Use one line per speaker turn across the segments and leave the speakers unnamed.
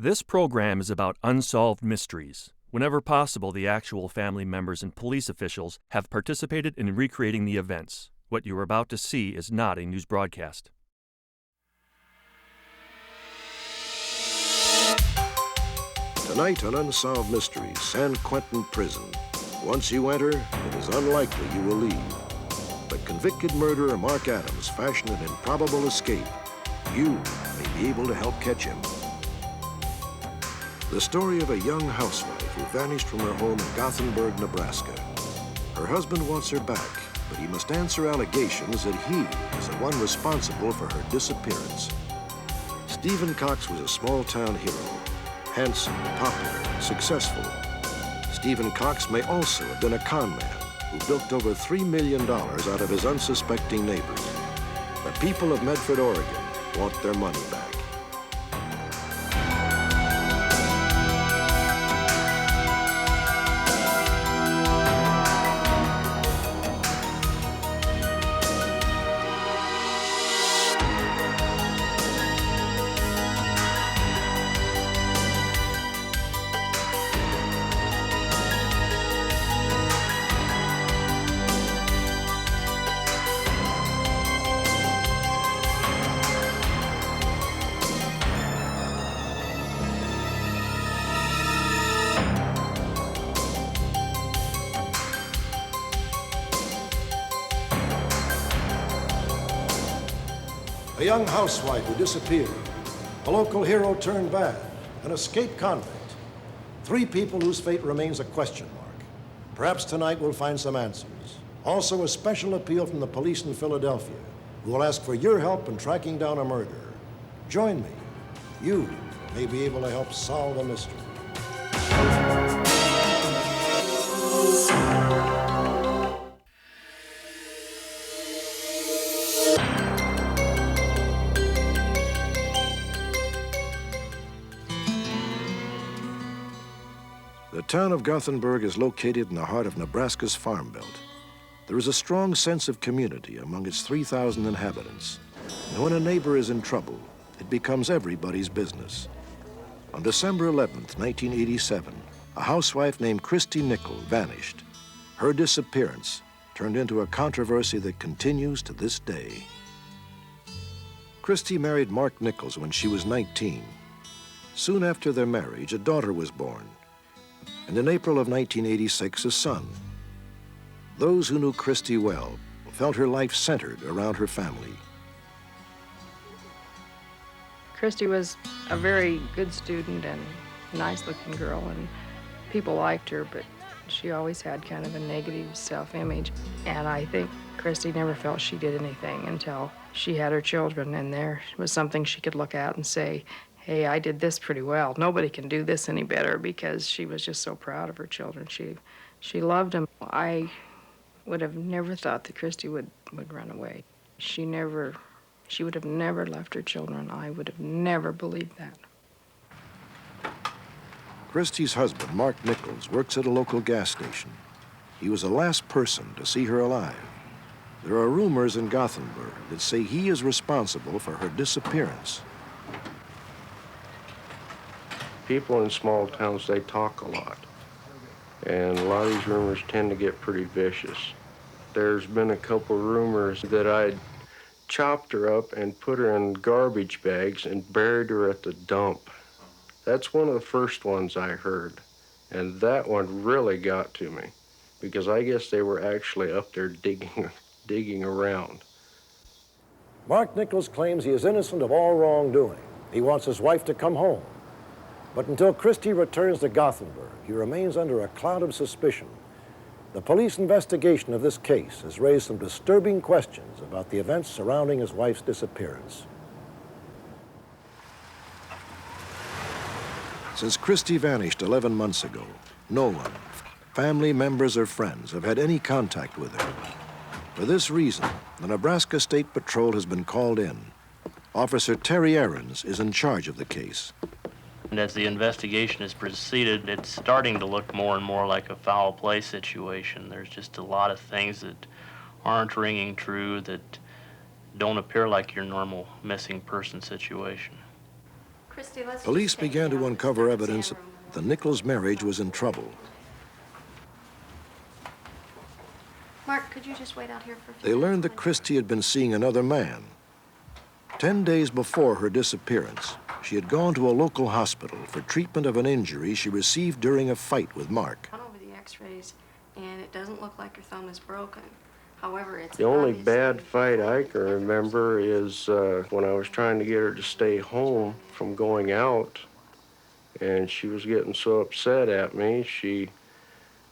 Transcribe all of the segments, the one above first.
This program is about unsolved mysteries. Whenever possible, the actual family members and police officials have participated in recreating the events. What you are about to see is not a news broadcast.
Tonight on Unsolved Mysteries, San Quentin Prison. Once you enter, it is unlikely you will leave. But convicted murderer Mark Adams fashioned an improbable escape. You may be able to help catch him. The story of a young housewife who vanished from her home in Gothenburg, Nebraska. Her husband wants her back, but he must answer allegations that he is the one responsible for her disappearance. Steven Cox was a small-town hero. Handsome, popular, successful. Steven Cox may also have been a con man who bilked over $3 million out of his unsuspecting neighbors. The people of Medford, Oregon want their money back. A young housewife who disappeared, a local hero turned bad, an escaped convict. 3 people whose fate remains a question mark. Perhaps tonight we'll find some answers. Also a special appeal from the police in Philadelphia, who will ask for your help in tracking down a murderer. Join me. You may be able to help solve the mystery. The town of Gothenburg is located in the heart of Nebraska's farm belt. There is a strong sense of community among its 3,000 inhabitants. And when a neighbor is in trouble, it becomes everybody's business. On December 11th, 1987, a housewife named Christi vanished. Her disappearance turned into a controversy that continues to this day. Christi married Mark Nichols when she was 19. Soon after their marriage, a daughter was born. And in April of 1986, a son. Those who knew Christi well felt her life centered around her family.
Christi was a very good student and nice-looking girl, and people liked her, but she always had kind of a negative self-image. And I think Christi never felt she did anything until she had her children, and there was something she could look at and say, hey, I did this pretty well. Nobody can do this any better, because she was just so proud of her children. She loved them. I would have never thought that Christi would run away. She would have never left her children. I would have never believed that.
Christi's husband, Mark Nichols, works at a local gas station. He was the last person to see her alive. There are rumors in Gothenburg that say he is responsible for her disappearance.
People in small towns, they talk a lot. And a lot of these rumors tend to get pretty vicious. There's been a couple rumors that I'd chopped her up and put her in garbage bags and buried her at the dump. That's one of the first ones I heard. And that one really got to me, because I guess they were actually up there digging around.
Mark Nichols claims he is innocent of all wrongdoing. He wants his wife to come home. But until Christi returns to Gothenburg, he remains under a cloud of suspicion. The police investigation of this case has raised some disturbing questions about the events surrounding his wife's disappearance. Since Christi vanished 11 months ago, no one, family members or friends, have had any contact with her. For this reason, the Nebraska State Patrol has been called in. Officer Terry Ahrens is in charge of the case.
And as the investigation has proceeded, it's starting to look more and more like a foul play situation. There's just a lot of things that aren't ringing true, that don't appear like your normal missing person situation.
Christi, let's
Police
just take
began
you
to
down
uncover
the
evidence
exam room.
the Nichols marriage was in trouble.
Mark, could you just wait out here for a few
They learned
minutes?
that Christi had been seeing another man. 10 days before her disappearance, she had gone to a local hospital for treatment of an injury she received during a fight with Mark.
Gone over the x-rays, and it doesn't look like your thumb is broken. However, it's
The only
obviously
bad fight I
different.
can remember is when I was trying to get her to stay home from going out, and she was getting so upset at me, she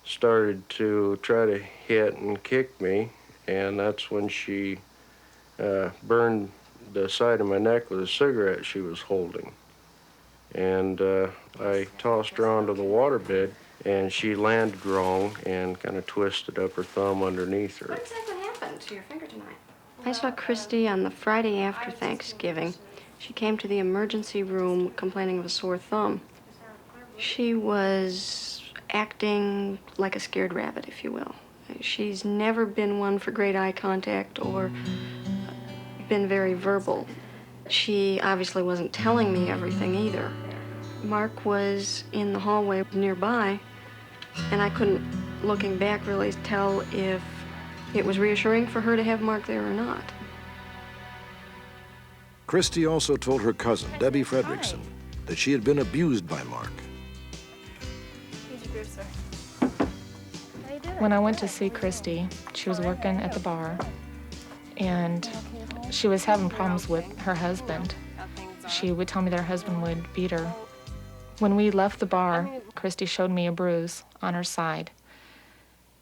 started to try to hit and kick me, and that's when she burned the side of my neck with a cigarette she was holding. And I tossed her onto the waterbed, and she landed wrong and kind of twisted up her thumb underneath her.
What exactly happened to your finger tonight? I saw Christi on the Friday after Thanksgiving. She came to the emergency room complaining of a sore thumb. She was acting like a scared rabbit, if you will. She's never been one for great eye contact or been very verbal. She obviously wasn't telling me everything either. Mark was in the hallway nearby, and I couldn't, looking back, really tell if it was reassuring for her to have Mark there or not.
Christi also told her cousin, Debbie Fredrickson, that she had been abused by Mark.
When I went to see Christi, she was working at the bar, and she was having problems with her husband. She would tell me that her husband would beat her. When we left the bar, Christi showed me a bruise on her side,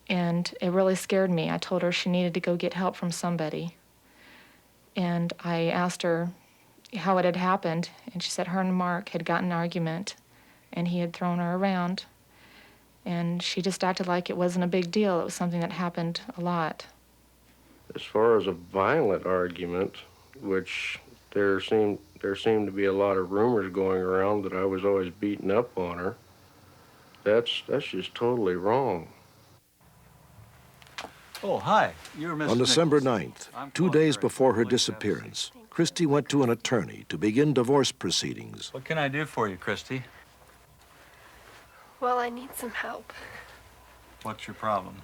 and it really scared me. I told her she needed to go get help from somebody, and I asked her how it had happened, and she said her and Mark had gotten an argument, and he had thrown her around, and she just acted like it wasn't a big deal. It was something that happened a lot.
As far as a violent argument, which there seemed to be a lot of rumors going around that I was always beating up on her, that's just totally wrong.
Oh, hi. You're Mrs.
On December
Nichols.
9th, 2 days before her disappearance, Christi went to an attorney to begin divorce proceedings.
What can I do for you, Christi?
Well, I need some help.
What's your problem?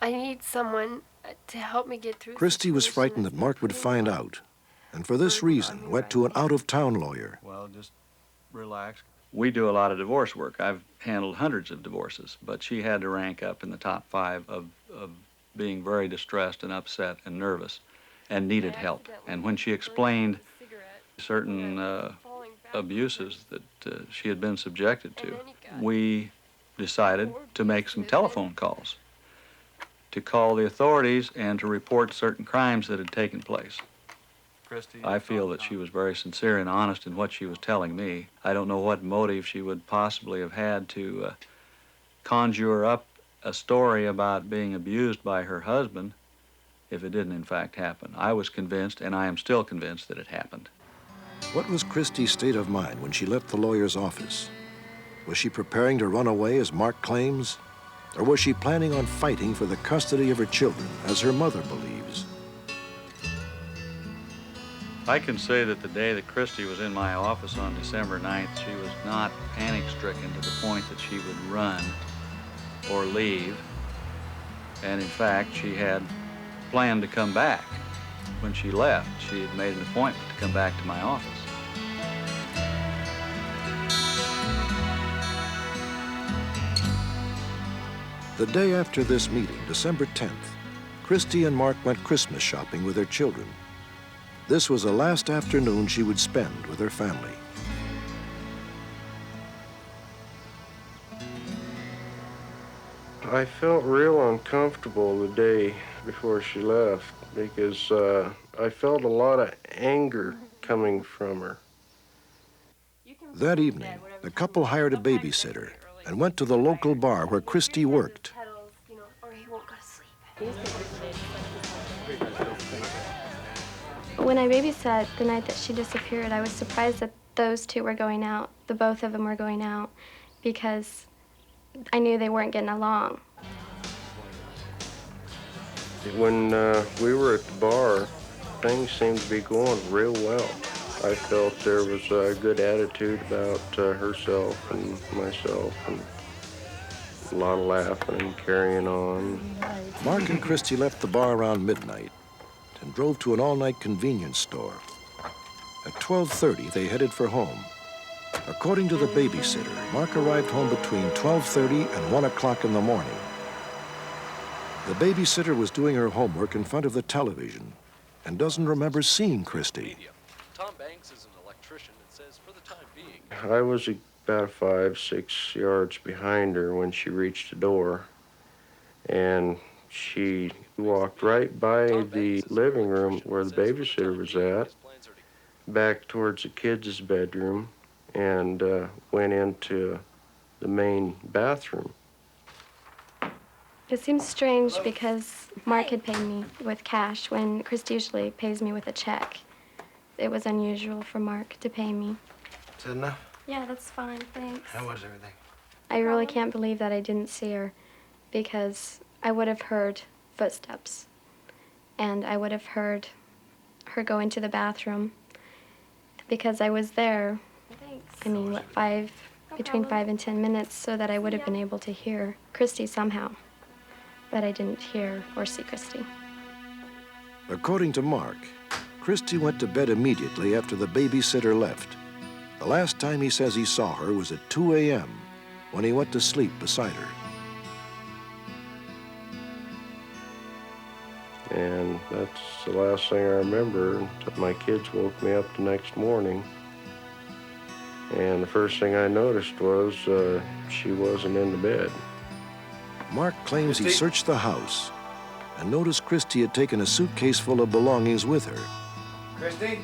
I need someone to help me get through.
Christi was frightened that Mark would find out, and for this reason went to an out-of-town lawyer.
Well, just relax. We do a lot of divorce work. I've handled hundreds of divorces, but she had to rank up in the top 5 of being very distressed and upset and nervous and needed help. And when she explained certain abuses that she had been subjected to, we decided to make some telephone calls, to call the authorities and to report certain crimes that had taken place. I feel that she was very sincere and honest in what she was telling me. I don't know what motive she would possibly have had to conjure up a story about being abused by her husband if it didn't in fact happen. I was convinced, and I am still convinced, that it happened.
What was Christi's state of mind when she left the lawyer's office? Was she preparing to run away, as Mark claims? Or was she planning on fighting for the custody of her children, as her mother believes?
I can say that the day that Christi was in my office on December 9th, she was not panic-stricken to the point that she would run or leave. And in fact, she had planned to come back. When she left, she had made an appointment to come back to my office.
The day after this meeting, December 10th, Christi and Mark went Christmas shopping with their children. This was the last afternoon she would spend with her family.
I felt real uncomfortable the day before she left because I felt a lot of anger coming from her.
That evening, the couple hired a babysitter and went to the local bar where Christi worked.
Or he won't go to sleep.
When I babysat the night that she disappeared, I was surprised that those two were going out, the both of them were going out, because I knew they weren't getting along.
When we were at the bar, things seemed to be going real well. I felt there was a good attitude about herself and myself, and a lot of laughing and carrying on.
Mark and Christi left the bar around midnight and drove to an all-night convenience store. At 12:30, they headed for home. According to the babysitter, Mark arrived home between 12:30 and 1 o'clock in the morning. The babysitter was doing her homework in front of the television and doesn't remember seeing Christi.
Tom Banks is an electrician and says for the time being.
I was about 5-6 yards behind her when she reached the door, and she walked right by the living room where the babysitter was at, back towards the kids' bedroom, and went into the main bathroom.
It seems strange because Mark had paid me with cash when Christi usually pays me with a check. It was unusual for Mark to pay me.
Is that enough?
Yeah, that's fine, thanks.
How was everything?
I really can't believe that I didn't see her because I would have heard footsteps and I would have heard her go into the bathroom because I was there, I mean, what, between 5 and 10 minutes so that I would have been able to hear Christi somehow. But I didn't hear or see Christi.
According to Mark, Christi went to bed immediately after the babysitter left. The last time he says he saw her was at 2 a.m. when he went to sleep beside her.
And that's the last thing I remember until my kids woke me up the next morning. And the first thing I noticed was she wasn't in the bed.
Mark claims he searched the house and noticed Christi had taken a suitcase full of belongings with her.
Christi?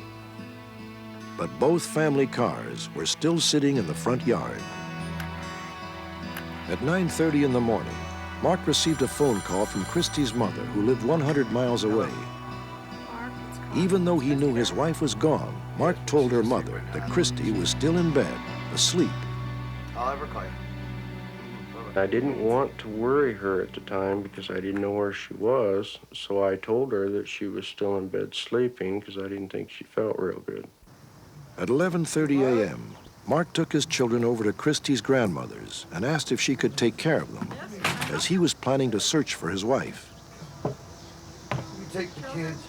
But both family cars were still sitting in the front yard. At 9:30 in the morning, Mark received a phone call from Christi's mother, who lived 100 miles away. Even though he knew his wife was gone, Mark told her mother that Christi was still in bed, asleep.
I'll ever call you.
I didn't want to worry her at the time because I didn't know where she was, so I told her that she was still in bed sleeping because I didn't think she felt real good.
At 11:30 a.m., Mark took his children over to Christi's grandmother's and asked if she could take care of them, as he was planning to search for his wife.
You take the kids.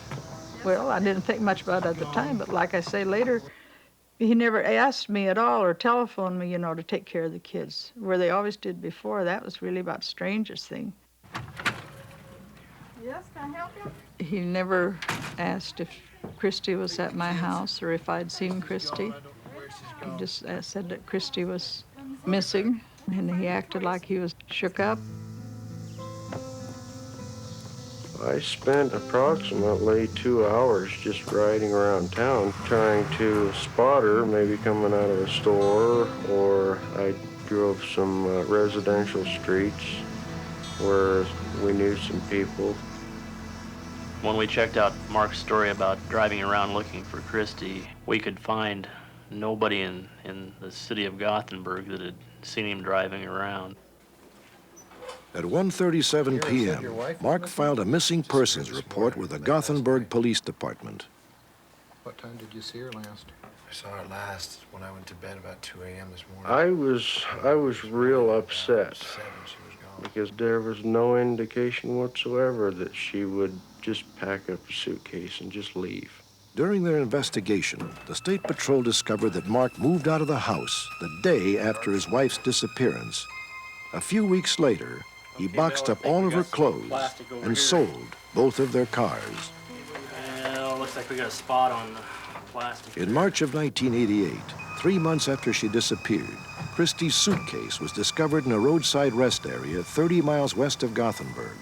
Well, I didn't think much about it at the time, but like I say later, he never asked me at all or telephoned me, to take care of the kids, where they always did before. That was really about the strangest thing.
Yes, can I help you?
He never asked if Christi was at my house or if I'd seen Christi. He just said that Christi was missing, and he acted like he was shook up.
I spent approximately 2 hours just riding around town trying to spot her, maybe coming out of a store, or I drove some residential streets where we knew some people.
When we checked out Mark's story about driving around looking for Christi, we could find nobody in the city of Gothenburg that had seen him driving around.
At 1:37 p.m., Mark filed a missing persons report with the Gothenburg Police Department.
What time did you see her last? I saw her last when I went to bed about 2 a.m. this morning.
I was real upset because there was no indication whatsoever that she would just pack up a suitcase and just leave.
During their investigation, the State Patrol discovered that Mark moved out of the house the day after his wife's disappearance. A few weeks later, he boxed up all of her clothes and sold both of their cars.
Well, looks like we got a spot on the plastic.
In March of 1988, 3 months after she disappeared, Christi's suitcase was discovered in a roadside rest area 30 miles west of Gothenburg.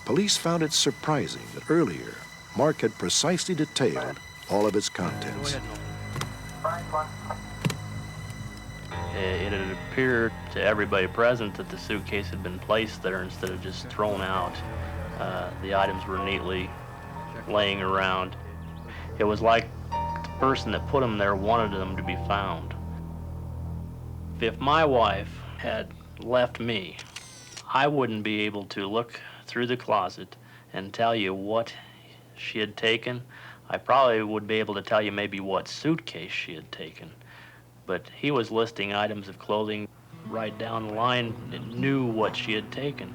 Police found it surprising that earlier, Mark had precisely detailed all of its contents.
It had appeared to everybody present that the suitcase had been placed there instead of just thrown out. The items were neatly laying around. It was like the person that put them there wanted them to be found. If my wife had left me, I wouldn't be able to look through the closet and tell you what she had taken. I probably would be able to tell you maybe what suitcase she had taken, but he was listing items of clothing right down the line and knew what she had taken.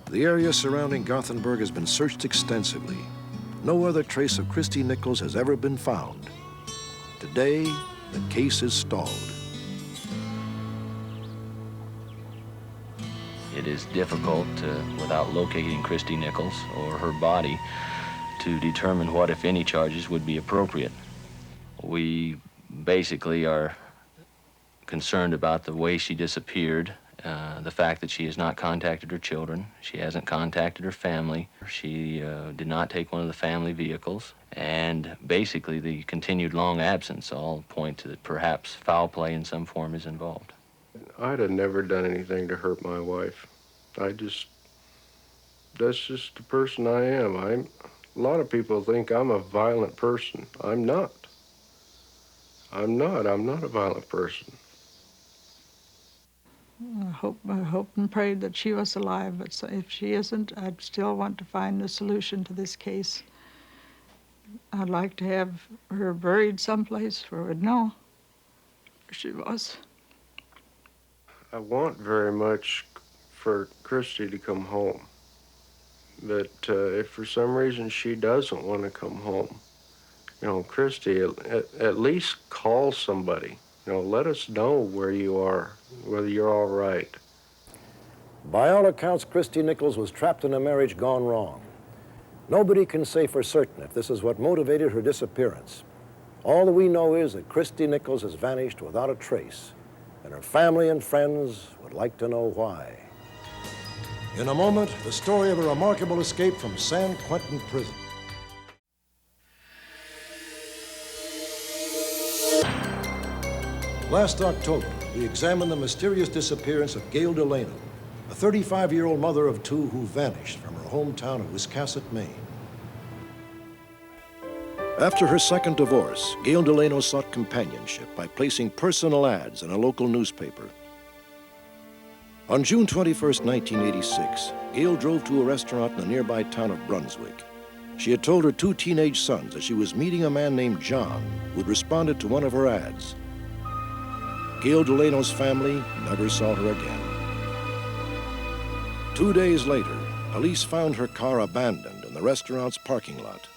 The area surrounding Gothenburg has been searched extensively. No other trace of Christi Nichols has ever been found. Today, the case is stalled.
It is difficult, without locating Christi Nichols or her body, to determine what, if any, charges would be appropriate. We basically are concerned about the way she disappeared, the fact that she has not contacted her children, she hasn't contacted her family, she did not take one of the family vehicles, and basically the continued long absence all point to that perhaps foul play in some form is involved.
I'd have never done anything to hurt my wife. That's just the person I am. A lot of people think I'm a violent person. I'm not. I'm not a violent person.
I hope and pray that she was alive, but if she isn't, I'd still want to find a solution to this case. I'd like to have her buried someplace where we'd know where she was.
I want very much for Christi to come home. But if for some reason she doesn't want to come home, Christi, at least call somebody. Let us know where you are, whether you're all right.
By all accounts, Christi Nichols was trapped in a marriage gone wrong. Nobody can say for certain if this is what motivated her disappearance. All that we know is that Christi Nichols has vanished without a trace, and her family and friends would like to know why. In a moment, the story of a remarkable escape from San Quentin prison. Last October, we examined the mysterious disappearance of Gail Delano, a 35-year-old mother of two who vanished from her hometown of Wiscasset, Maine. After her second divorce, Gail Delano sought companionship by placing personal ads in a local newspaper. On June 21st, 1986, Gail drove to a restaurant in the nearby town of Brunswick. She had told her two teenage sons that she was meeting a man named John who had responded to one of her ads. Gail Delano's family never saw her again. 2 days later, police found her car abandoned in the restaurant's parking lot.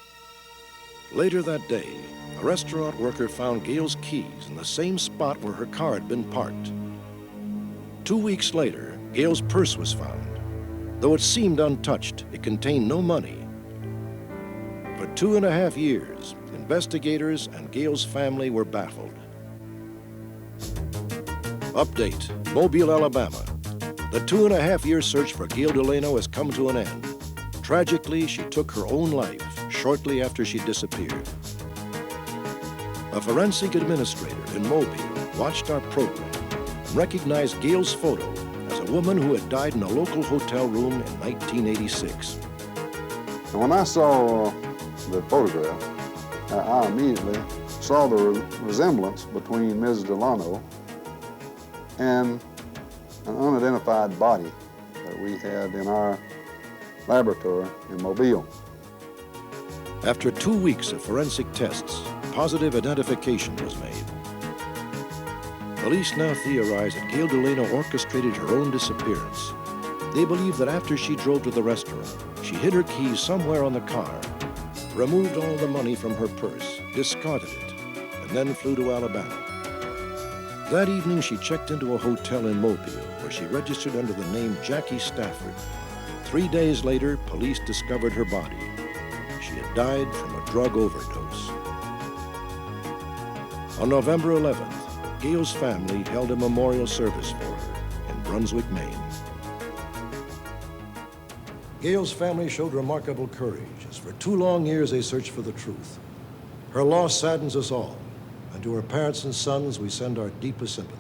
Later that day, a restaurant worker found Gail's keys in the same spot where her car had been parked. 2 weeks later, Gail's purse was found. Though it seemed untouched, it contained no money. For 2.5 years, investigators and Gail's family were baffled. Update, Mobile, Alabama. The 2.5-year search for Gail Delano has come to an end. Tragically, she took her own life shortly after she disappeared. A forensic administrator in Mobile watched our program and recognized Gail's photo as a woman who had died in a local hotel room in 1986.
And when I saw the photograph, I immediately saw the resemblance between Mrs. Delano and an unidentified body that we had in our laboratory in Mobile.
After 2 weeks of forensic tests, positive identification was made. Police now theorize that Gail Delano orchestrated her own disappearance. They believe that after she drove to the restaurant, she hid her keys somewhere on the car, removed all the money from her purse, discarded it, and then flew to Alabama. That evening, she checked into a hotel in Mobile, where she registered under the name Jackie Stafford. 3 days later, police discovered her body. She had died from a drug overdose. On November 11th, Gail's family held a memorial service for her in Brunswick, Maine. Gail's family showed remarkable courage, as for 2 long years they searched for the truth. Her loss saddens us all, and to her parents and sons, we send our deepest sympathy.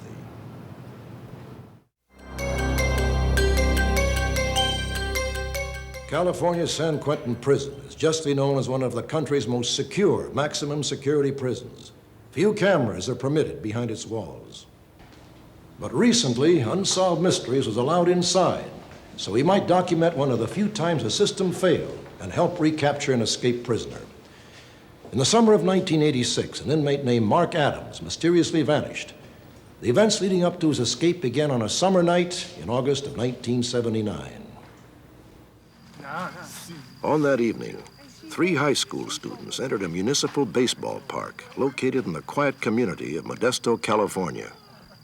California's San Quentin prison is justly known as one of the country's most secure, maximum security prisons. Few cameras are permitted behind its walls. But recently, Unsolved Mysteries was allowed inside, so we might document one of the few times the system failed and help recapture an escaped prisoner. In the summer of 1986, an inmate named Mark Adams mysteriously vanished. The events leading up to his escape began on a summer night in August of 1979. On that evening, 3 high school students entered a municipal baseball park located in the quiet community of Modesto, California.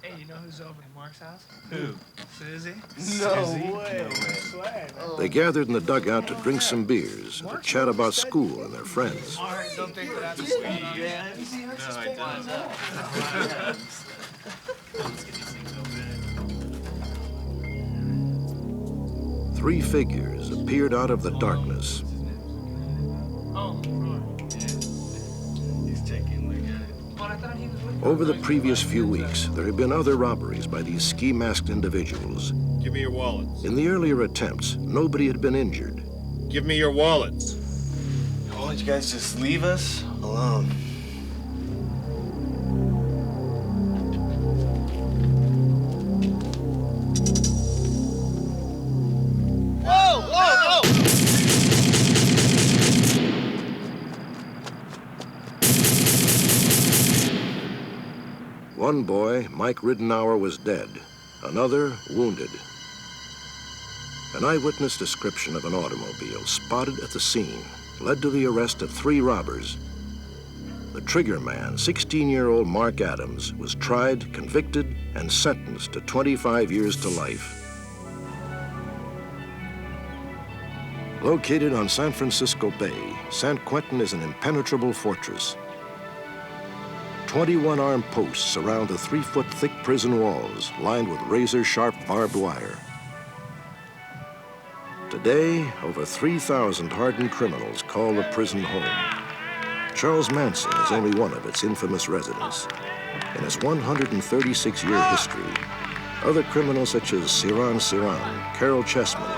Hey, you know who's over at Mark's house?
Who?
Susie.
No
way.
They gathered in the dugout to drink some beers and to chat about school and their friends.
Mark, don't think that I'm sweet. Yeah.
Three figures appeared out of the darkness. Over the previous few weeks, there had been other robberies by these ski-masked individuals.
Give me your wallets.
In the earlier attempts, nobody had been injured.
Give me your wallets.
Why don't you guys just leave us alone?
Whoa, whoa, whoa!
One boy, Mike Ridenour, was dead. Another, wounded. An eyewitness description of an automobile spotted at the scene led to the arrest of 3 robbers. The trigger man, 16-year-old Mark Adams, was tried, convicted, and sentenced to 25 years to life. Located on San Francisco Bay, San Quentin is an impenetrable fortress. 21 armed posts surround the 3-foot-thick prison walls lined with razor-sharp barbed wire. Today, over 3,000 hardened criminals call the prison home. Charles Manson is only one of its infamous residents. In its 136-year history, other criminals such as Ciran Ciran, Carol Chessman,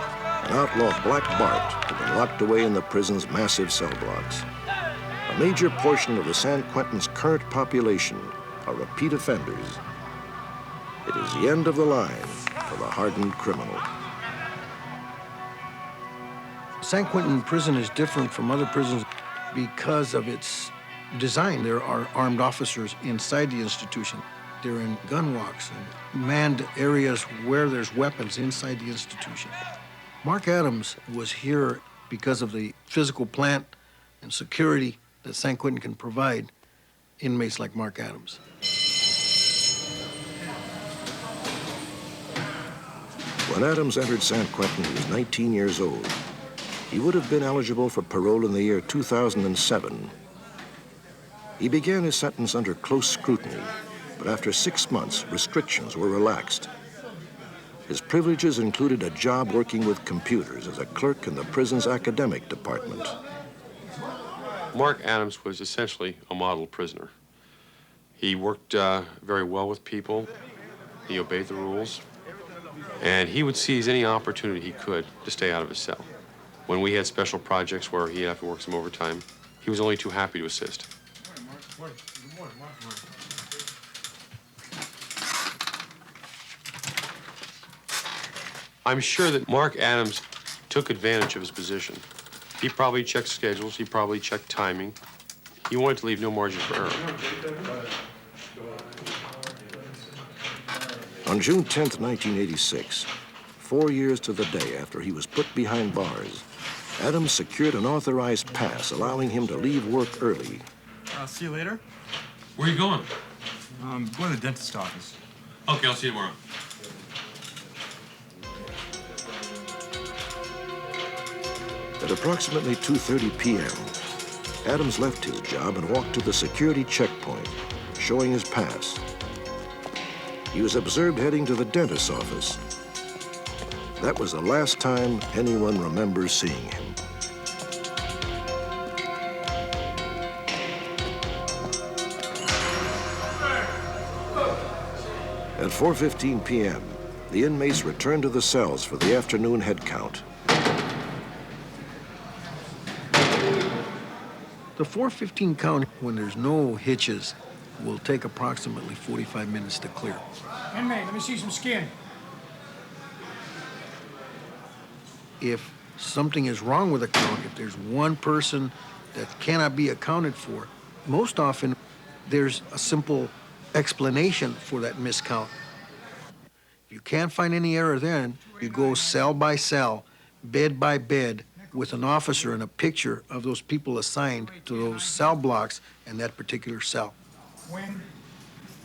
and outlaw Black Bart have been locked away in the prison's massive cell blocks. A major portion of the San Quentin's current population are repeat offenders. It is the end of the line for the hardened criminal.
San Quentin Prison is different from other prisons because of its design. There are armed officers inside the institution. They're in gun walks and manned areas where there's weapons inside the institution. Mark Adams was here because of the physical plant and security that San Quentin can provide inmates like Mark Adams.
When Adams entered San Quentin, he was 19 years old. He would have been eligible for parole in the year 2007. He began his sentence under close scrutiny, but after 6 months, restrictions were relaxed. His privileges included a job working with computers as a clerk in the prison's academic department.
Mark Adams was essentially a model prisoner. He worked very well with people. He obeyed the rules. And he would seize any opportunity he could to stay out of his cell. When we had special projects where he'd have to work some overtime, he was only too happy to assist. I'm sure that Mark Adams took advantage of his position. He probably checked schedules, he probably checked timing. He wanted to leave no margin for error.
On June 10th, 1986, 4 years to the day after he was put behind bars, Adams secured an authorized pass allowing him to leave work early.
I'll see you later.
Where are you going?
Going to the dentist's office.
Okay, I'll see you tomorrow.
At approximately 2:30 p.m., Adams left his job and walked to the security checkpoint, showing his pass. He was observed heading to the dentist's office. That was the last time anyone remembers seeing him. At 4:15 p.m., the inmates returned to the cells for the afternoon head count.
The 4:15 count, when there's no hitches, will take approximately 45 minutes to clear.
Inmate, let me see some skin.
If something is wrong with the count, if there's one person that cannot be accounted for, most often there's a simple explanation for that miscount. If you can't find any error then, you go cell by cell, bed by bed, with an officer and a picture of those people assigned to those cell blocks and that particular cell.
Win.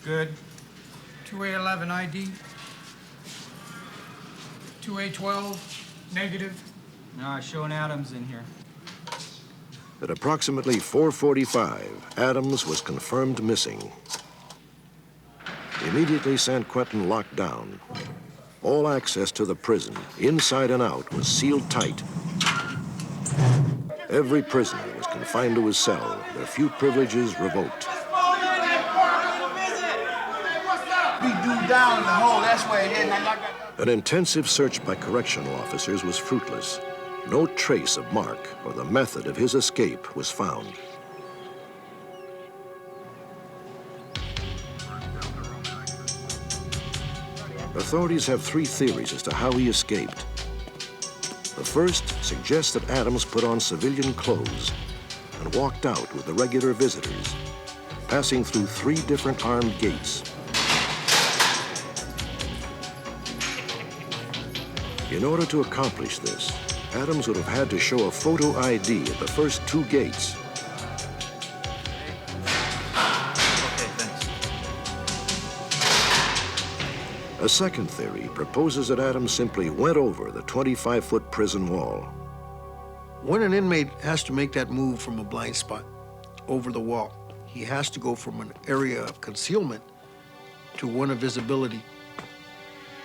Good. 2A11 ID. 2A12 negative.
No, showing Adams in here.
At approximately 4:45, Adams was confirmed missing. Immediately, San Quentin locked down. All access to the prison, inside and out, was sealed tight. Every prisoner was confined to his cell, their few privileges revoked.
We do down in the hole, that's where it is.
An intensive search by correctional officers was fruitless. No trace of Mark or the method of his escape was found. Authorities have three theories as to how he escaped. The first suggests that Adams put on civilian clothes and walked out with the regular visitors, passing through 3 different armed gates. In order to accomplish this, Adams would have had to show a photo ID at the first 2 gates. A second theory proposes that Adams simply went over the 25-foot prison wall.
When an inmate has to make that move from a blind spot over the wall, he has to go from an area of concealment to one of visibility.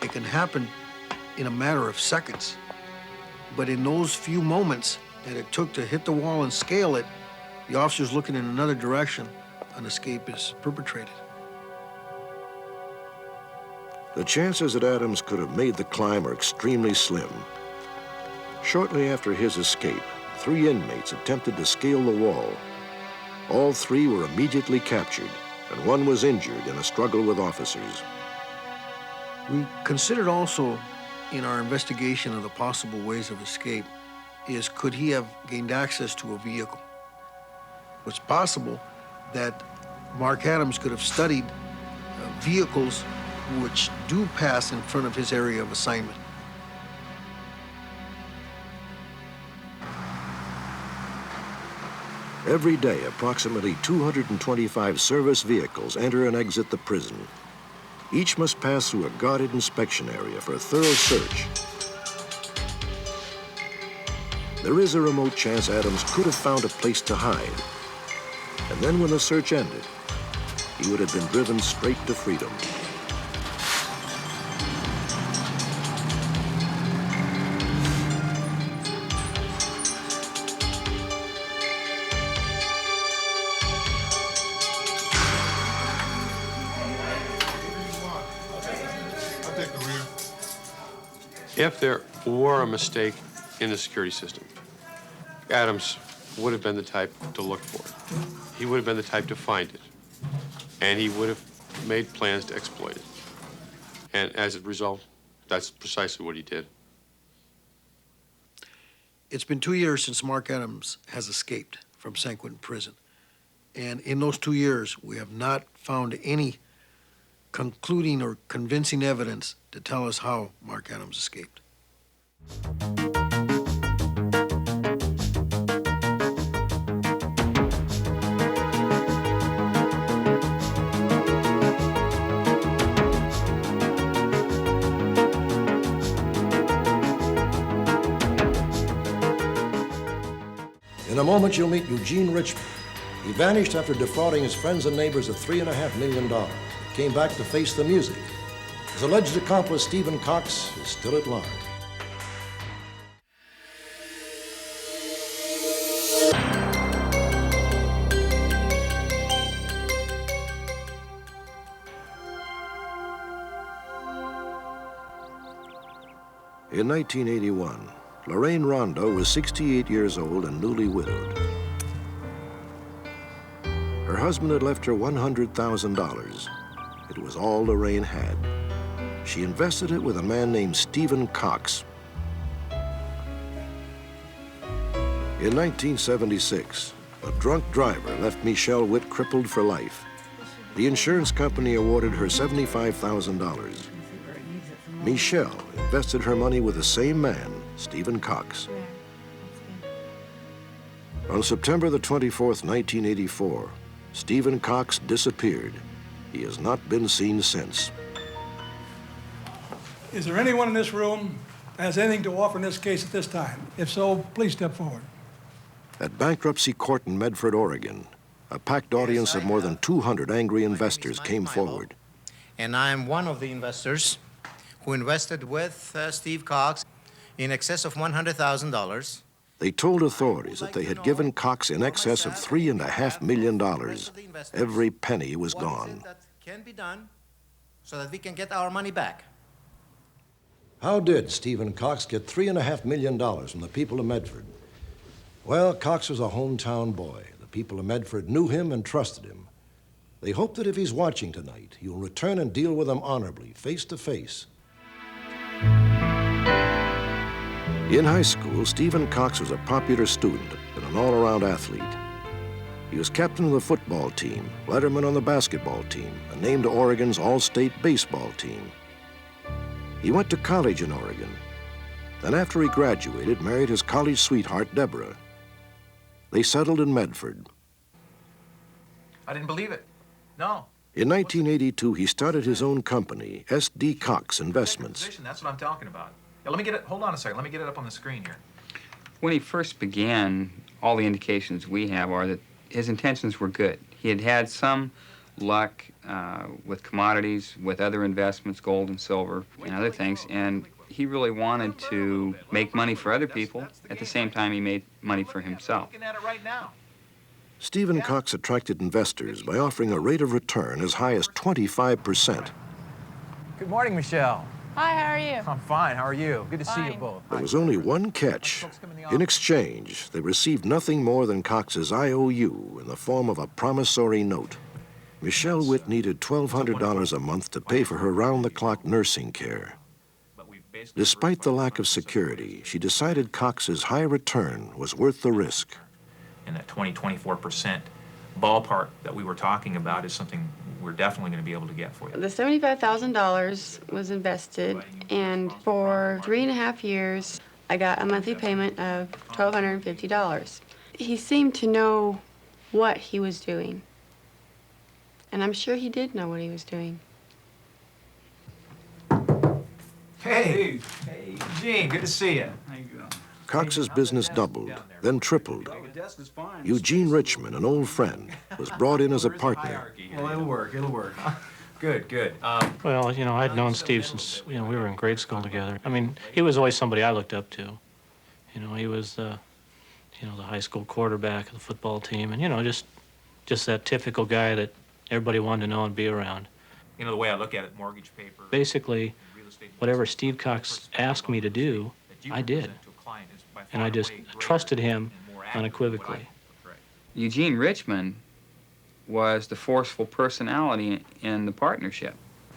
It can happen in a matter of seconds, but in those few moments that it took to hit the wall and scale it, the officer's looking in another direction, an escape is perpetrated.
The chances that Adams could have made the climb are extremely slim. Shortly after his escape, 3 inmates attempted to scale the wall. All 3 were immediately captured, and 1 was injured in a struggle with officers.
We considered also in our investigation of the possible ways of escape is, could he have gained access to a vehicle? It's possible that Mark Adams could have studied vehicles which do pass in front of his area of assignment.
Every day, approximately 225 service vehicles enter and exit the prison. Each must pass through a guarded inspection area for a thorough search. There is a remote chance Adams could have found a place to hide. And then when the search ended, he would have been driven straight to freedom.
If there were a mistake in the security system, Adams would have been the type to look for it. He would have been the type to find it. And he would have made plans to exploit it. And as a result, that's precisely what he did.
It's been 2 years since Mark Adams has escaped from San Quentin prison. And in those 2 years, we have not found any concluding or convincing evidence to tell us how Mark Adams escaped.
In a moment, you'll meet Eugene Richmond. He vanished after defrauding his friends and neighbors of $3.5 million. Came back to face the music. His alleged accomplice, Steven Cox, is still at large. In 1981, Lorraine Rondo was 68 years old and newly widowed. Her husband had left her $100,000. It was all Lorraine had. She invested it with a man named Steven Cox. In 1976, A drunk driver left Michelle Witt crippled for life. The insurance company awarded her $75,000. Michelle invested her money with the same man, Steven Cox. On September the 24th, 1984, Steven Cox disappeared. He has not been seen since.
Is there anyone in this room that has anything to offer in this case at this time? If so, please step forward.
At bankruptcy court in Medford, Oregon, a packed audience of more than 200 angry investors came forward.
And I'm one of the investors who invested with Steve Cox in excess of $100,000.
They told authorities that they had given Cox in excess of $3.5 million. Every penny was gone.
That can be done so that we can get our money back.
How did Steven Cox get $3.5 million from the people of Medford? Well, Cox was a hometown boy. The people of Medford knew him and trusted him. They hope that if he's watching tonight, he'll return and deal with them honorably, face to face.
In high school, Steven Cox was a popular student and an all-around athlete. He was captain of the football team, letterman on the basketball team, and named Oregon's all-state baseball team. He went to college in Oregon. Then after he graduated, married his college sweetheart, Deborah. They settled in Medford.
I didn't believe it. No.
In 1982, he started his own company, S.D. Cox Investments.
That's what I'm talking about. Yeah, let me get it. Hold on a second. Let me get it up on the screen here.
When he first began, all the indications we have are that his intentions were good. He had had some luck with commodities, with other investments, gold and silver and other things, and he really wanted to make money for other people. At the same time, he made money for himself.
Looking at it right now.
Steven Cox attracted investors by offering a rate of return as high as 25%.
Good morning, Michelle.
Hi, how are you?
I'm fine. How are you? Good to see you both.
There was only one catch. In exchange, they received nothing more than Cox's IOU in the form of a promissory note. Michelle Witt needed $1,200 a month to pay for her round-the-clock nursing care. Despite the lack of security, she decided Cox's high return was worth the risk.
And that 24% ballpark that we were talking about is something we're definitely going to be able to get for you.
The $75,000 was invested, and for 3.5 years, I got a monthly payment of $1,250. He seemed to know what he was doing, and I'm sure he did know what he was doing.
Hey, Gene, good to see you.
Cox's business doubled, then tripled. Eugene Richmond, an old friend, was brought in as a partner.
Well, it'll work. Good, good.
Well, you know, I'd known Steve since, we were in grade school together. I mean, he was always somebody I looked up to. You know, he was, the high school quarterback of the football team, and, just that typical guy that everybody wanted to know and be around.
You know, the way I look at it, mortgage paper.
Basically, whatever Steve Cox asked me to do, I did. And I just trusted him unequivocally.
Eugene Richmond was the forceful personality in the partnership.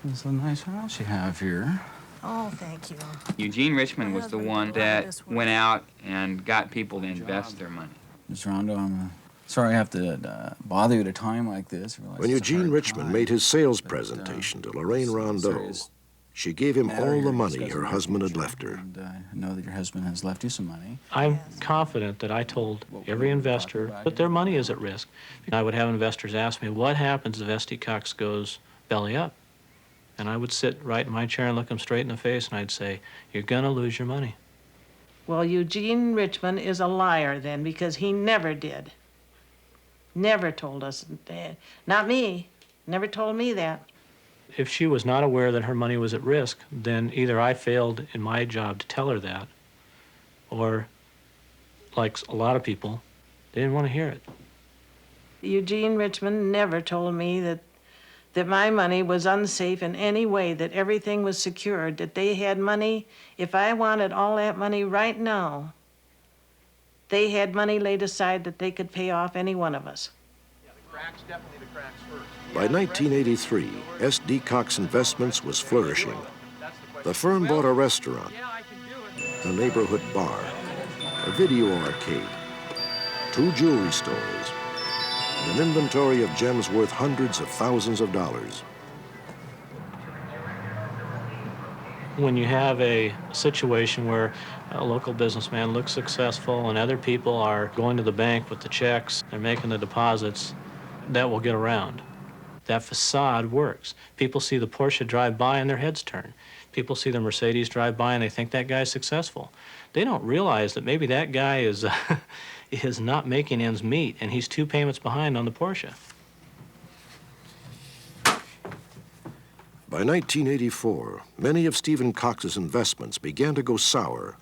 It's a nice house you have here.
Oh, thank you.
Eugene Richmond was the one that went out and got people to invest their money.
Ms. Rondo, I'm sorry I have to bother you at a time like this.
When Eugene Richmond made his sales presentation to Lorraine Rondeau, she gave him all the money her husband had left her.
And I know that your husband has left you some money.
I'm confident that I told every investor that their money is at risk. I would have investors ask me, what happens if SD Cox goes belly up? And I would sit right in my chair and look them straight in the face, and I'd say, you're going to lose your money.
Well, Eugene Richmond is a liar then, because he never did. Never told us. Not me. Never told me that.
If she was not aware that her money was at risk, then either I failed in my job to tell her that, or, like a lot of people, they didn't want to hear it.
Eugene Richmond never told me that my money was unsafe in any way, that everything was secured, that they had money. If I wanted all that money right now, they had money laid aside that they could pay off any one of us.
Yeah, the cracks, definitely the cracks first.
By 1983, S.D. Cox Investments was flourishing. The firm bought a restaurant, a neighborhood bar, a video arcade, 2 jewelry stores, and an inventory of gems worth hundreds of thousands of dollars.
When you have a situation where a local businessman looks successful and other people are going to the bank with the checks, they're making the deposits, that will get around. That facade works. People see the Porsche drive by and their heads turn. People see the Mercedes drive by and they think that guy's successful. They don't realize that maybe that guy is, is not making ends meet and he's 2 payments behind on the Porsche.
By 1984, many of Steven Cox's investments began to go sour.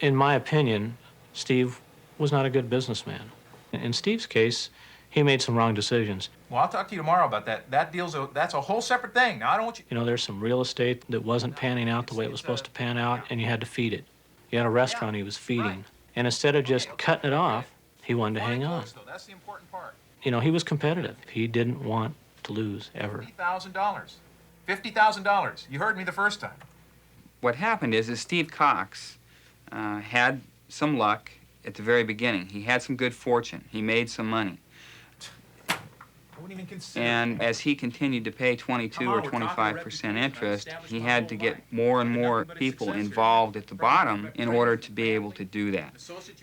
In my opinion, Steve was not a good businessman. In Steve's case, he made some wrong decisions.
Well, I'll talk to you tomorrow about that. That's a whole separate thing. Now, I don't want you...
You know, there's some real estate that wasn't panning out the way it was supposed to pan out, and you had to feed it. You had a restaurant he was feeding. And instead of just cutting it off, he wanted to hang on.
That's the important part.
You know, he was competitive. He didn't want to lose, ever.
$50,000. $50,000. You heard me the first time.
What happened is Steve Cox had some luck at the very beginning. He had some good fortune. He made some money. And as he continued to pay 22 or 25% interest, he had to get more and more people involved at the bottom in order to be able to do that.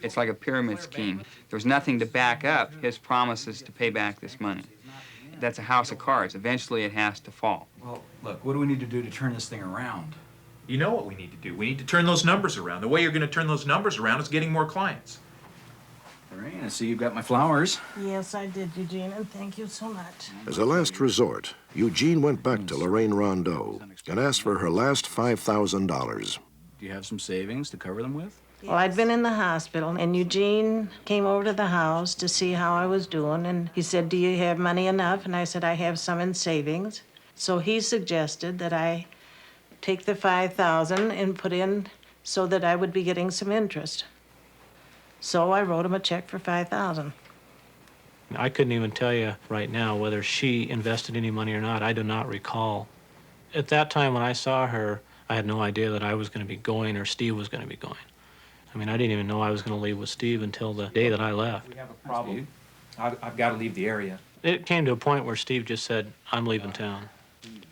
It's like a pyramid scheme. There's nothing to back up his promises to pay back this money. That's a house of cards. Eventually it has to fall.
Well, look, what do we need to do to turn this thing around?
You know what we need to do. We need to turn those numbers around. The way you're going to turn those numbers around is getting more clients.
All right, I see you've got my flowers.
Yes, I did, Eugene, and thank you so much.
As a last resort, Eugene went back to Lorraine Rondeau and asked for her last $5,000.
Do you have some savings to cover them with?
Well, I'd been in the hospital, and Eugene came over to the house to see how I was doing, and he said, "Do you have money enough?" And I said, "I have some in savings." So he suggested that I take the $5,000 and put in so that I would be getting some interest. So I wrote him a check for $5,000.
I couldn't even tell you right now whether she invested any money or not. I do not recall. At that time when I saw her, I had no idea that I was going to be going or Steve was going to be going. I mean, I didn't even know I was going to leave with Steve until the day that I left.
We have a problem. I've got to leave the area.
It came to a point where Steve just said, "I'm leaving town."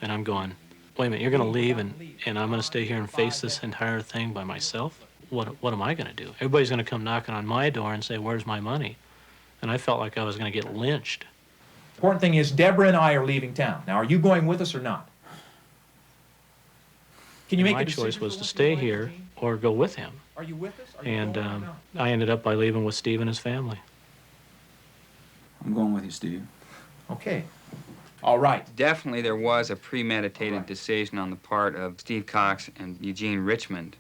And I'm going, "Wait a minute, you're going to leave and I'm going to stay here and face this entire thing by myself? What am I going to do? Everybody's going to come knocking on my door and say, 'Where's my money?'" And I felt like I was going to get lynched.
The important thing is Deborah and I are leaving town. Now, are you going with us or not? Can you make
my
a decision?
choice was to stay here or go with him.
Are you with us? Are you
And
going or not?
I ended up by leaving with Steve and his family.
I'm going with you, Steve.
Okay. All right.
Definitely there was a premeditated decision on the part of Steve Cox and Eugene Richmond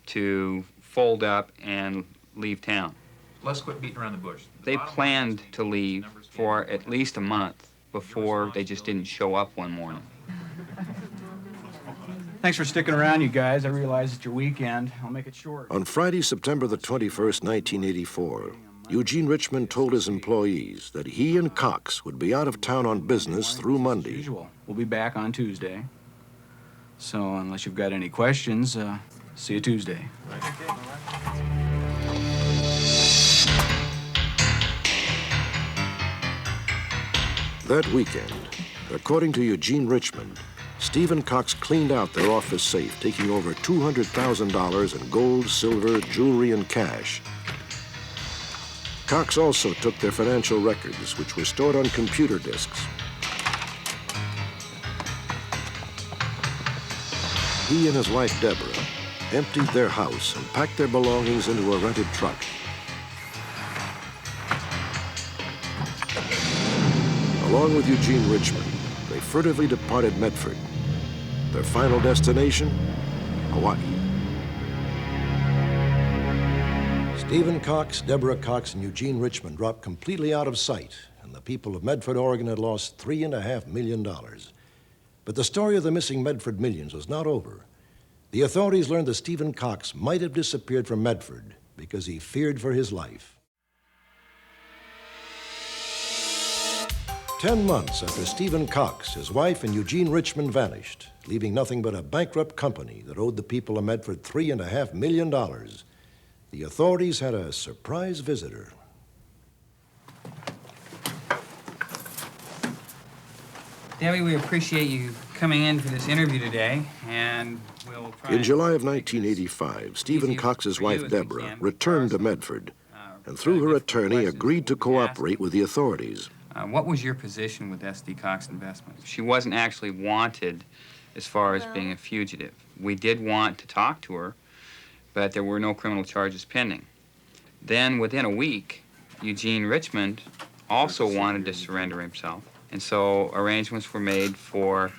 to fold up and leave town.
Let's quit beating around the bush.
They planned to leave for at least a month before they just didn't show up one morning.
Thanks for sticking around, you guys. I realize it's your weekend. I'll make it short.
On Friday, September the 21st, 1984, Eugene Richmond told his employees that he and Cox would be out of town on business through Monday.
As usual. We'll be back on Tuesday. So unless you've got any questions, see you Tuesday.
That weekend, according to Eugene Richmond, Steven Cox cleaned out their office safe, taking over $200,000 in gold, silver, jewelry, and cash. Cox also took their financial records, which were stored on computer disks. He and his wife, Deborah, emptied their house and packed their belongings into a rented truck. Along with Eugene Richmond, they furtively departed Medford. Their final destination, Hawaii.
Steven Cox, Deborah Cox, and Eugene Richmond dropped completely out of sight, and the people of Medford, Oregon had lost $3.5 million. But the story of the missing Medford millions was not over. The authorities learned that Steven Cox might have disappeared from Medford because he feared for his life. 10 months after Steven Cox, his wife, and Eugene Richmond vanished, leaving nothing but a bankrupt company that owed the people of Medford $3.5 million, the authorities had a surprise visitor.
Debbie, we appreciate you coming in for this interview today, and we'll try.
In July of 1985, Stephen Cox's wife, Deborah, returned to Medford, and through her attorney agreed to cooperate with the authorities.
What was your position with S.D. Cox Investments? She wasn't actually wanted as far as being a fugitive. We did want to talk to her, but there were no criminal charges pending. Then, within a week, Eugene Richmond also wanted to surrender himself, and so arrangements were made for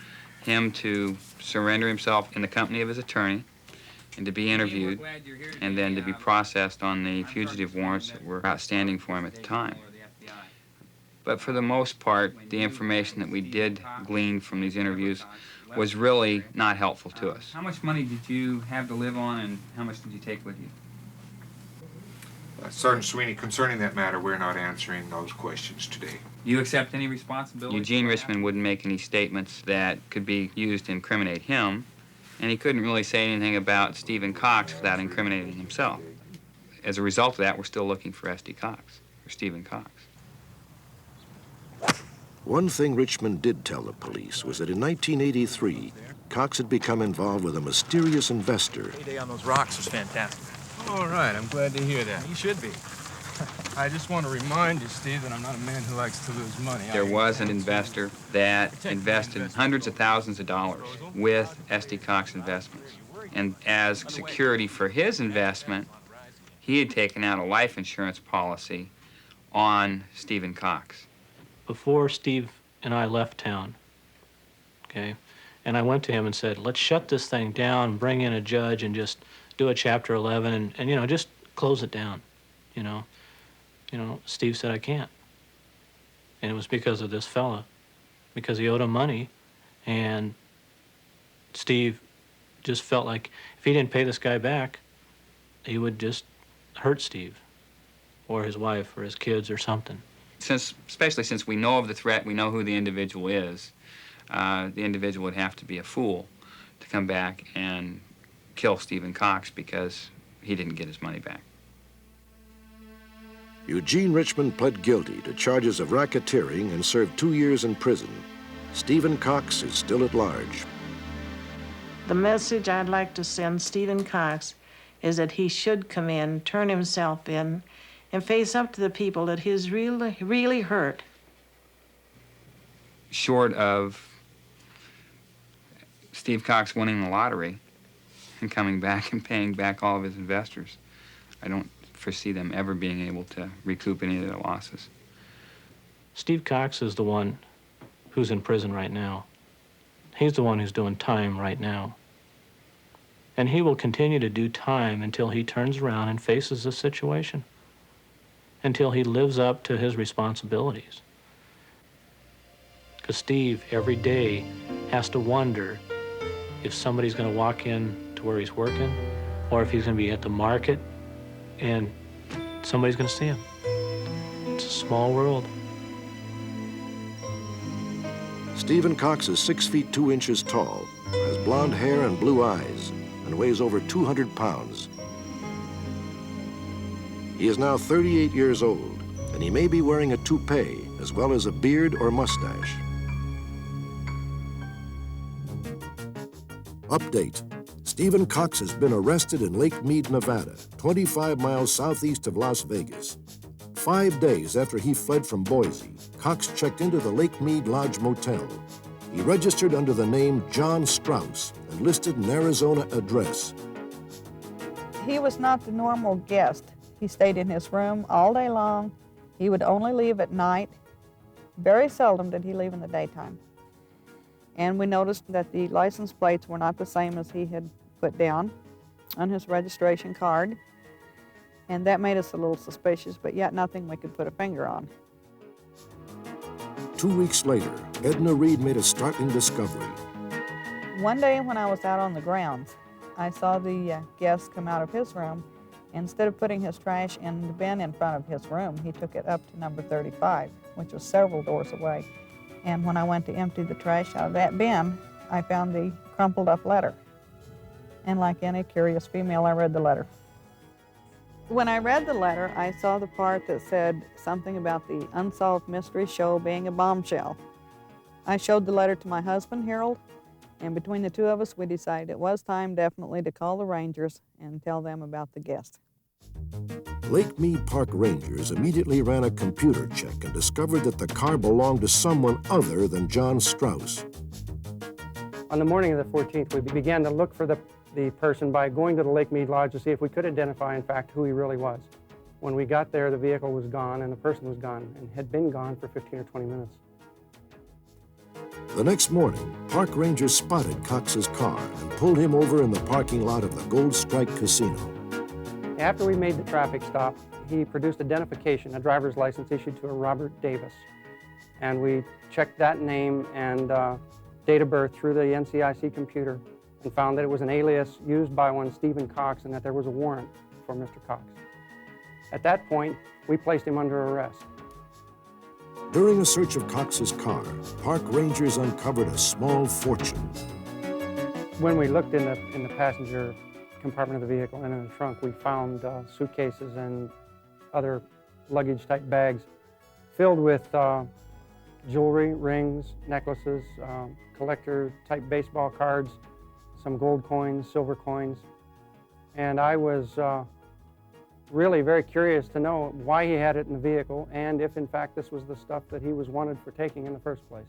him to surrender himself in the company of his attorney and to be interviewed and then to be processed on the fugitive warrants that were outstanding for him at the time. But for the most part, the information that we did glean from these interviews was really not helpful to us. How much money did you have to live on, and how much did you take with you?
Sergeant Sweeney, concerning that matter, we're not answering those questions today.
Do you accept any responsibility? Eugene Richmond wouldn't make any statements that could be used to incriminate him, and he couldn't really say anything about Stephen Cox without incriminating himself. As a result of that, we're still looking for S.D. Cox, or Stephen Cox.
One thing Richmond did tell the police was that in 1983, Cox had become involved with a mysterious investor.
Heyday on those rocks was fantastic. All right, I'm glad to hear that. You should be. I just want to remind you, Steve, that I'm not a man who likes to lose money.
There was an investor that invested hundreds of thousands of dollars with S.D. Cox Investments. And as security for his investment, he had taken out a life insurance policy on Stephen Cox.
Before Steve and I left town, okay, and I went to him and said, let's shut this thing down, bring in a judge, and just do a Chapter 11 and you know, just close it down, you know. Steve said, I can't. And it was because of this fella, because he owed him money, and Steve just felt like if he didn't pay this guy back, he would just hurt Steve or his wife or his kids or something.
Especially since we know of the threat, we know who the individual is, the individual would have to be a fool to come back and kill Stephen Cox because he didn't get his money back.
Eugene Richmond pled guilty to charges of racketeering and served 2 years in prison. Stephen Cox is still at large.
The message I'd like to send Stephen Cox is that he should come in, turn himself in, and face up to the people that he's really hurt.
Short of Steve Cox winning the lottery and coming back and paying back all of his investors, I don't foresee them ever being able to recoup any of their losses.
Steve Cox is the one who's in prison right now. He's the one who's doing time right now. And he will continue to do time until he turns around and faces the situation, until he lives up to his responsibilities. Because Steve, every day, has to wonder if somebody's going to walk in to where he's working, or if he's going to be at the market and somebody's going to see him. It's a small world.
Stephen Cox is 6 feet 2 inches tall, has blonde hair and blue eyes, and weighs over 200 pounds. He is now 38 years old, and he may be wearing a toupee as well as a beard or mustache. Update. Stephen Cox has been arrested in Lake Mead, Nevada, 25 miles southeast of Las Vegas. 5 days after he fled from Boise, Cox checked into the Lake Mead Lodge Motel. He registered under the name John Strauss and listed an Arizona address.
He was not the normal guest. He stayed in his room all day long. He would only leave at night. Very seldom did he leave in the daytime. And we noticed that the license plates were not the same as he had put down on his registration card. And that made us a little suspicious, but yet nothing we could put a finger on.
2 weeks later, Edna Reed made a startling discovery.
One day when I was out on the grounds, I saw the guest come out of his room. Instead of putting his trash in the bin in front of his room, he took it up to number 35, which was several doors away. And when I went to empty the trash out of that bin, I found the crumpled up letter. And like any curious female, I read the letter. When I read the letter, I saw the part that said something about the Unsolved Mystery Show being a bombshell. I showed the letter to my husband, Harold, and between the two of us, we decided it was time definitely to call the Rangers and tell them about the guest.
Lake Mead Park Rangers immediately ran a computer check and discovered that the car belonged to someone other than John Strauss.
On the morning of the 14th, we began to look for the person by going to the Lake Mead Lodge to see if we could identify, in fact, who he really was. When we got there, the vehicle was gone and the person was gone and had been gone for 15 or 20 minutes.
The next morning, park rangers spotted Cox's car and pulled him over in the parking lot of the Gold Strike Casino.
After we made the traffic stop, he produced identification, a driver's license issued to a Robert Davis. And we checked that name and date of birth through the NCIC computer and found that it was an alias used by one Steven Cox and that there was a warrant for Mr. Cox. At that point, we placed him under arrest.
During a search of Cox's car, park rangers uncovered a small fortune.
When we looked in the passenger compartment of the vehicle and in the trunk, we found suitcases and other luggage-type bags filled with jewelry, rings, necklaces, collector-type baseball cards, some gold coins, silver coins. And I was really very curious to know why he had it in the vehicle and if, in fact, this was the stuff that he was wanted for taking in the first place.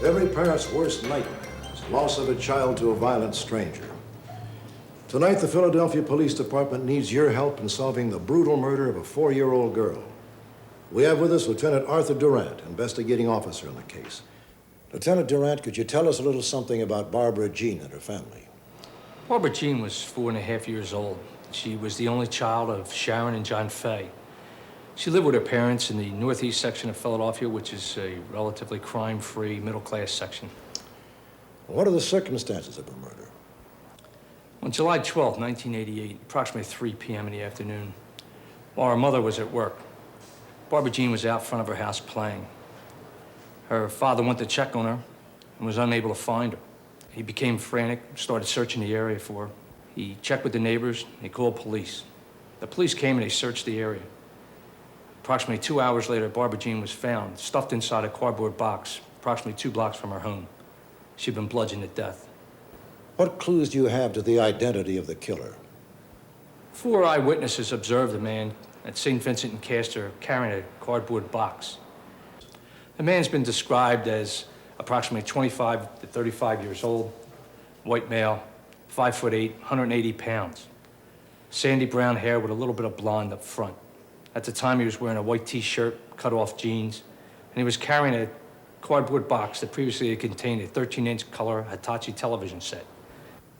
Every parent's worst nightmare is the loss of a child to a violent stranger. Tonight, the Philadelphia Police Department needs your help in solving the brutal murder of a 4-year-old girl. We have with us Lieutenant Arthur Durant, investigating officer in the case. Lieutenant Durant, could you tell us a little something about Barbara Jean and her family?
Barbara Jean was 4.5 years old. She was the only child of Sharon and John Fay. She lived with her parents in the northeast section of Philadelphia, which is a relatively crime-free, middle-class section.
What are the circumstances of her murder?
On July 12, 1988, approximately 3 p.m. in the afternoon, while her mother was at work, Barbara Jean was out front of her house playing. Her father went to check on her and was unable to find her. He became frantic, started searching the area for her. He checked with the neighbors, he called police. The police came and they searched the area. Approximately 2 hours later, Barbara Jean was found, stuffed inside a cardboard box, approximately 2 blocks from her home. She'd been bludgeoned to death.
What clues do you have to the identity of the killer?
4 eyewitnesses observed the man at St. Vincent and Castor carrying a cardboard box. The man's been described as approximately 25 to 35 years old, white male, 5'8", 180 pounds, sandy brown hair with a little bit of blonde up front. At the time, he was wearing a white t-shirt, cut-off jeans, and he was carrying a cardboard box that previously had contained a 13-inch color Hitachi television set.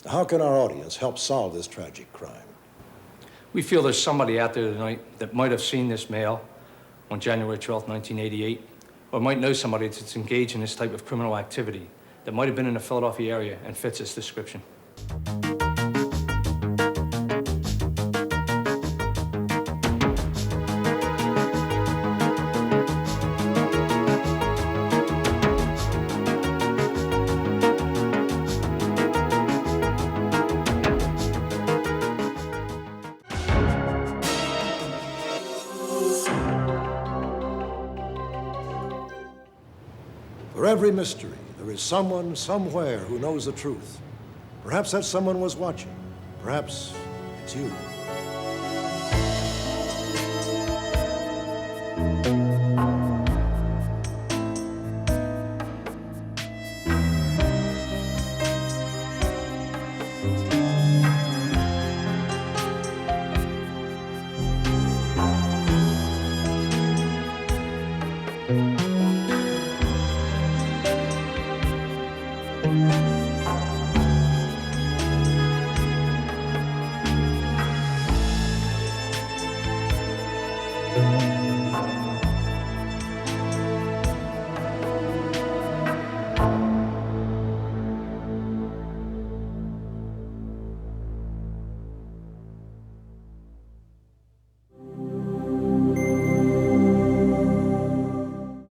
How can our audience help solve this tragic crime?
We feel there's somebody out there tonight that might have seen this male on January 12, 1988, or might know somebody that's engaged in this type of criminal activity that might have been in the Philadelphia area and fits this description.
For every mystery, there is someone, somewhere, who knows the truth. Perhaps that someone was watching. Perhaps it's you.